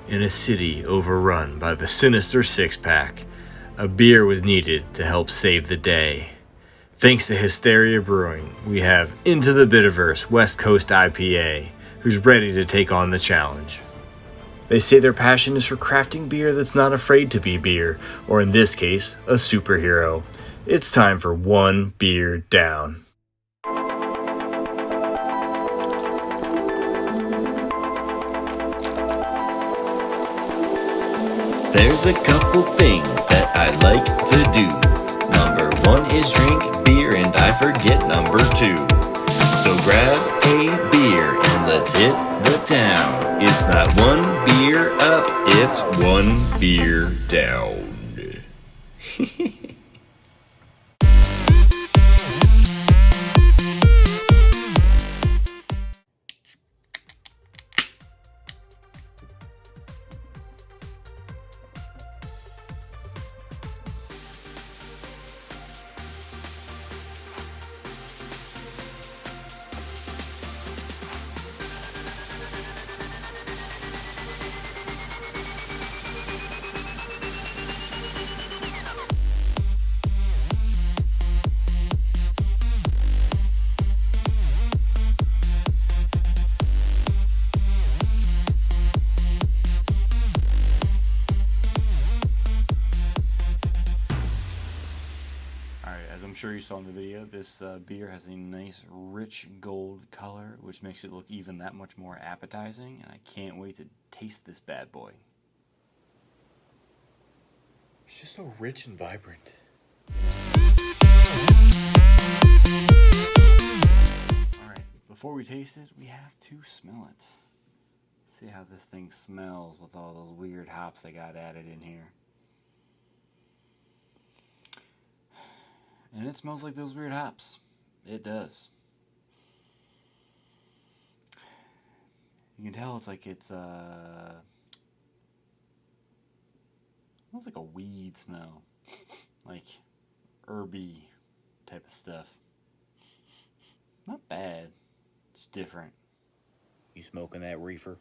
In a city overrun by the sinister six-pack, a beer was needed to help save the day. Thanks to Hysteria Brewing, we have Into the Bitterverse West Coast IPA, who's ready to take on the challenge. They say their passion is for crafting beer that's not afraid to be beer, or in this case, a superhero. It's time for one beer down. There's a couple things that I like to do. Number one is drink beer, and I forget number two. So grab a beer and let's hit the town. It's not one beer up, it's one beer down. As I'm sure you saw in the video, this beer has a nice rich gold color, which makes it look even that much more appetizing, and I can't wait to taste this bad boy. It's just so rich and vibrant. Alright, before we taste it, we have to smell it. See how this thing smells with all those weird hops they got added in here. And it smells like those weird hops. It does. You can tell it's like smells like a weed smell. Like herby type of stuff. Not bad. It's different. You smoking that reefer?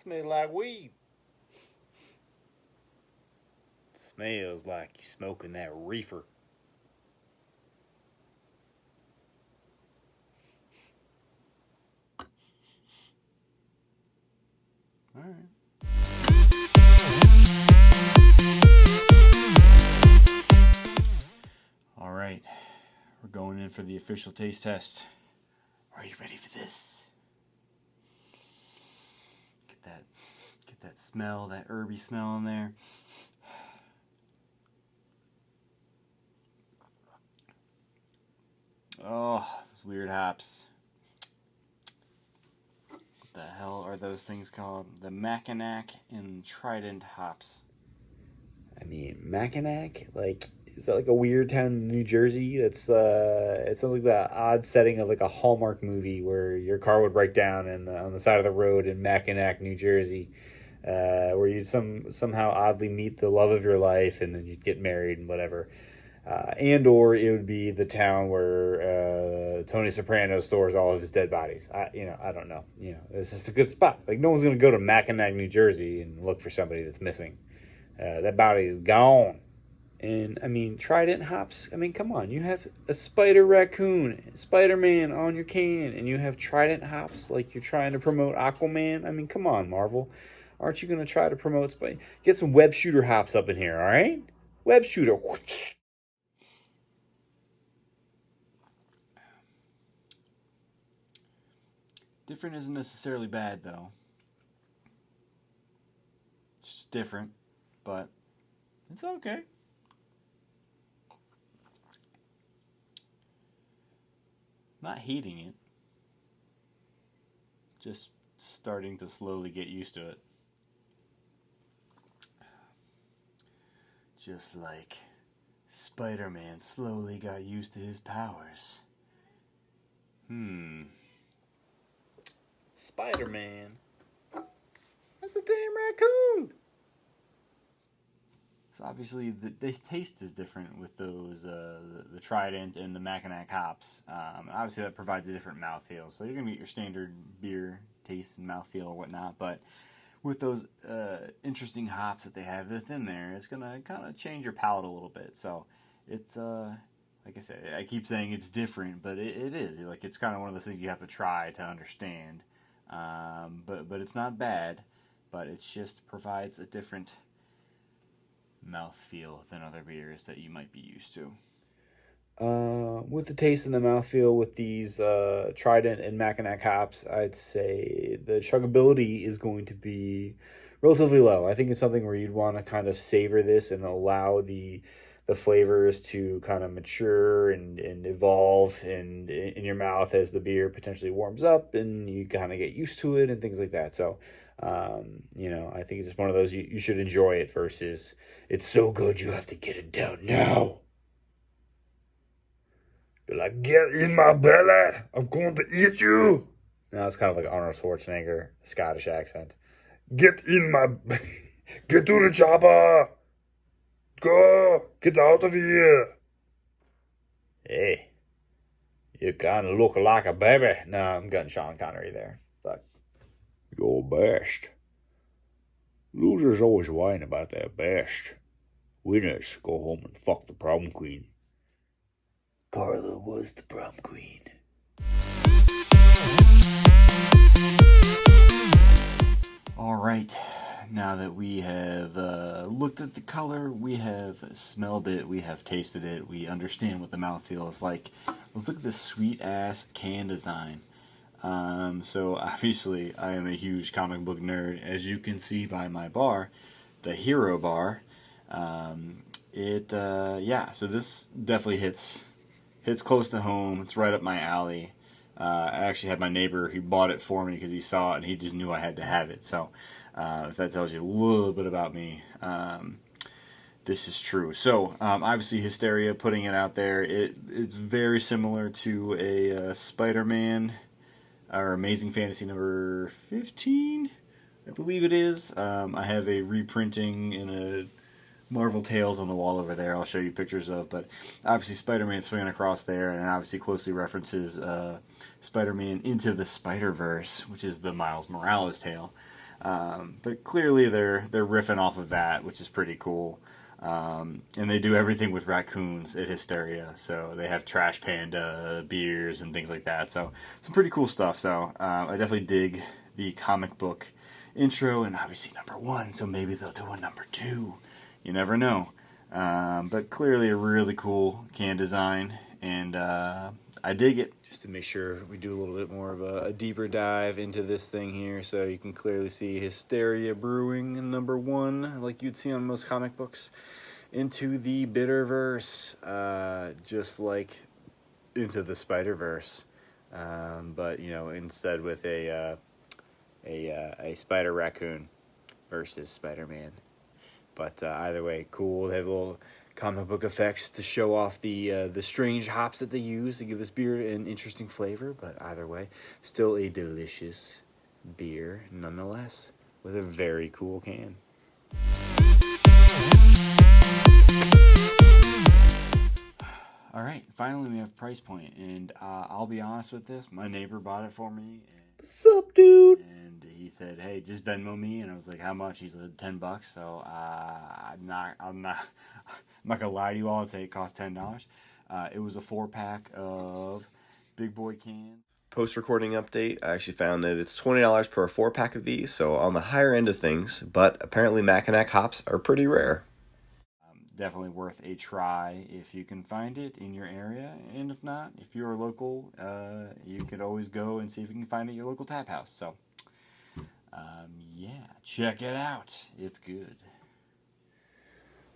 Smells like weed. Smells like you smoking that reefer. All right. All right. We're going in for the official taste test. Are you ready for this? Get that smell, that herby smell in there. Oh, those weird hops. What the hell are those things called? The Mackinac and Trident hops. I mean, Mackinac, is that like a weird town in New Jersey? It's like the odd setting of like a Hallmark movie where your car would break down on the side of the road in Mackinac, New Jersey, where you'd somehow oddly meet the love of your life and then you'd get married and whatever. Or it would be the town where Tony Soprano stores all of his dead bodies. I don't know. It's just a good spot. Like, no one's going to go to Mackinac, New Jersey and look for somebody that's missing. That body is gone. And, I mean, Trident hops. I mean, come on. You have a Spider Raccoon, Spider-Man on your can, and you have Trident hops like you're trying to promote Aquaman. I mean, come on, Marvel. Aren't you going to try to promote Spider? Get some web shooter hops up in here, all right? Web shooter. Different isn't necessarily bad, though. It's just different, but it's okay. Not hating it. Just starting to slowly get used to it. Just like Spider-Man slowly got used to his powers. Spider-Man? That's a damn raccoon. So obviously the taste is different with those the Trident and the Mackinac hops. Obviously that provides a different mouthfeel. So you're gonna get your standard beer taste and mouthfeel or whatnot, but with those interesting hops that they have within there, it's gonna kind of change your palate a little bit. So it's like I said, I keep saying it's different, but it is. Like it's kind of one of those things you have to try to understand. But it's not bad, but it just provides a different mouthfeel than other beers that you might be used to. With the taste and the mouthfeel with these Trident and Mackinac hops, I'd say the chuggability is going to be relatively low. I think it's something where you'd want to kind of savor this and allow the flavors to kind of mature and evolve in your mouth as the beer potentially warms up and you kind of get used to it and things like that. So, I think it's just one of those you should enjoy it versus it's so good you have to get it down now. Be like, get in my belly. I'm going to eat you. Now it's kind of like Arnold Schwarzenegger, Scottish accent. Get in my... Get to the chopper. Go. Get out of here. Hey. You kind of look like a baby. No, I'm getting Sean Connery there. Fuck. You're best. Losers always whine about their best. Winners go home and fuck the prom queen. Carla was the prom queen. All right, now that we have looked at the color, we have smelled it, we have tasted it, we understand what the mouthfeel is like. Let's look at this sweet ass can design. So obviously, I am a huge comic book nerd, as you can see by my bar, the Hero Bar. So this definitely hits close to home. It's right up my alley. I actually had my neighbor, he bought it for me because he saw it and he just knew I had to have it. So if that tells you a little bit about me, this is true. So obviously Hysteria putting it out there, it's very similar to a Spider-Man or Amazing Fantasy number 15, I believe it is. I have a reprinting in a Marvel Tales on the wall over there. I'll show you pictures of, but obviously Spider-Man swinging across there, and obviously closely references Spider-Man Into the Spider-Verse, which is the Miles Morales tale. But clearly they're riffing off of that, which is pretty cool. And they do everything with raccoons at Hysteria, so they have Trash Panda beers and things like that. So some pretty cool stuff. So I definitely dig the comic book intro, and obviously number 1. So maybe they'll do a number 2. You never know. But clearly a really cool can design, and I dig it. Just to make sure we do a little bit more of a deeper dive into this thing here, so you can clearly see Hysteria Brewing number 1, like you'd see on most comic books. Into the Bitterverse, just like Into the Spider-Verse, but instead with a spider raccoon versus Spider-Man. But either way, cool. They have little comic book effects to show off the strange hops that they use to give this beer an interesting flavor. But either way, still a delicious beer nonetheless, with a very cool can. All right, finally we have price point, and I'll be honest with this. My neighbor bought it for me. What's up, dude? And he said, "Hey, just Venmo me." And I was like, "How much?" He said, $10. So I'm not gonna lie to you all and say it cost $10. It was a 4-pack of big boy cans. Post-recording update, I actually found that it's $20 per 4-pack of these, so on the higher end of things, but apparently Mackinac hops are pretty rare. Definitely worth a try if you can find it in your area, and if not, if you're local, you could always go and see if you can find it at your local tap house. So, check it out. It's good.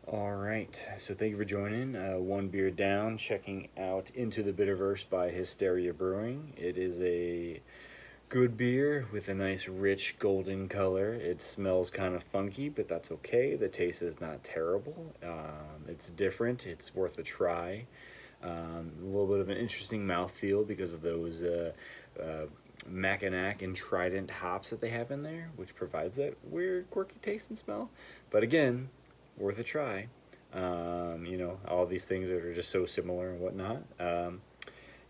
All right, so thank you for joining. One beer down, checking out Into the Bitterverse by Hysteria Brewing. It is a good beer with a nice rich golden color. It smells kind of funky, but that's okay. The taste is not terrible. It's different. It's worth a try. A little bit of an interesting mouthfeel because of those Mackinac and Trident hops that they have in there, which provides that weird, quirky taste and smell. But again, worth a try. All these things that are just so similar and whatnot.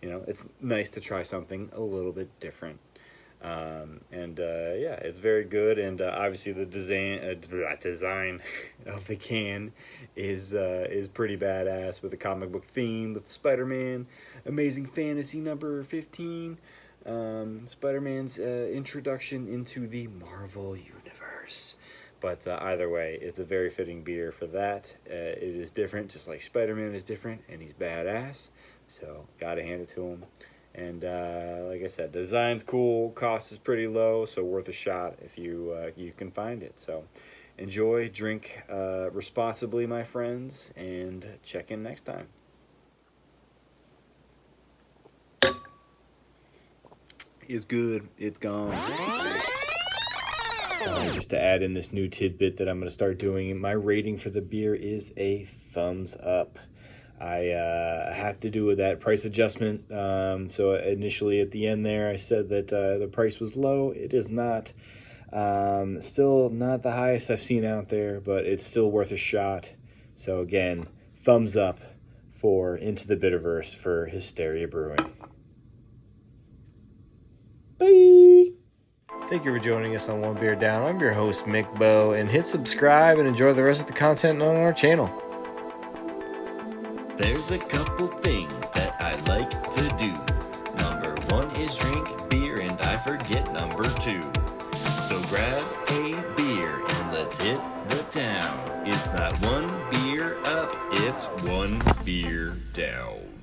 It's nice to try something a little bit different. It's very good, and obviously the design of the can is pretty badass, with a comic book theme with Spider-Man, Amazing Fantasy number 15, Spider-Man's introduction into the Marvel Universe. But either way, it's a very fitting beer for that. It is different, just like Spider-Man is different, and he's badass, so gotta hand it to him. And like I said, design's cool, cost is pretty low, so worth a shot if you can find it. So enjoy, drink responsibly, my friends, and check in next time. It's good. It's gone. Just to add in this new tidbit that I'm going to start doing, my rating for the beer is a thumbs up. I have to do with that price adjustment. So initially at the end there, I said that the price was low. It is not. Still not the highest I've seen out there, but it's still worth a shot. So again, thumbs up for Into the Bitterverse for Hysteria Brewing. Bye! Thank you for joining us on One Beer Down. I'm your host, Mick Bow, and hit subscribe and enjoy the rest of the content on our channel. There's a couple things that I like to do. Number 1 is drink beer, and I forget number 2. So grab a beer and let's hit the town. It's not one beer up, it's one beer down.